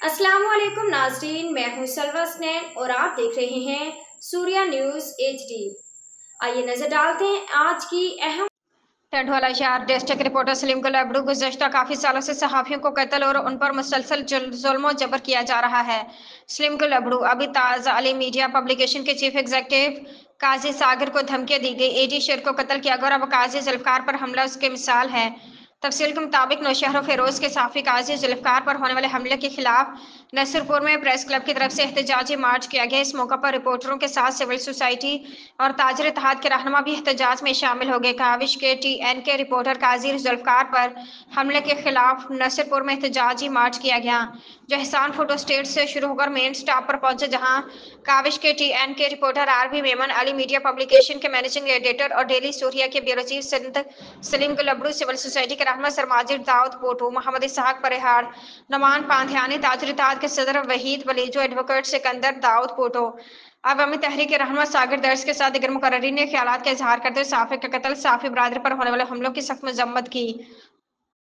अस्सलामुअलैकुम नाज़रीन, मैं हूं सलवा स्नैन और आप देख रहे हैं सूर्या न्यूज़ HD। आइए नजर डालते हैं आज की अहम। टंडवाला शहर डिस्ट्रिक्ट रिपोर्टर सलीम गुल अबड़ू गुज़श्ता काफ़ी सालों से सहाफ़ियों को कत्ल और उन पर मुसलसल जुल्म जबर किया जा रहा है। सलीम गुल अबड़ू अभी ताज़ा अली मीडिया पब्लिकेशन के चीफ एग्जीक्यूटिव काजी सागर को धमकियां दी गई। AG शेर को कत्ल किया गया और अब काजी जुल्फ़कार पर हमला उसकी मिसाल है। तफसील के मुताबिक नौशहर फिरोज के साफी काजी जुल्फ़कार पर होने वाले हमले के खिलाफ नसरपुर में प्रेस क्लब की तरफ से एहतजाजी मार्च किया गया। इस मौका पर रिपोर्टरों के साथ सिविल सोसाइटी और ताजर इत्तेहाद के रहनुमा भी एहतजाज में शामिल हो गए। काविश के TNK रिपोर्टर काजी जुल्फ़कार पर हमले के खिलाफ नसरपुर में एहतजाजी मार्च किया गया, जो एहसान फोटो स्टेट से शुरू होकर मेन स्टॉप पर पहुंचे, जहां काविश के TNK reporter RB Memon, Ali media publication के मैनेजिंग एडिटर और डेली सूरिया के ब्यूरो चीफ सिंध सलीम गुल अबड़ू, सिविल सोसाइटी के रहनुमा सरमाजिद दाऊद पोटू, मोहम्मद इसहाक परेहार, नमान पांध्यानी, ताजर इत्तेहाद के सदर वहीद वलीजो, एडवोकेट सिकंदर दाऊद पोटो, अवामी तहरीक के रहनुमा सागर दर्ज के साथ दीगर मुकर्रीरीन ने ख्यालात का इजहार करते हुए साफी का कत्ल, साफी बरादरी पर होने वाले हमलों की सख्त मजम्मत की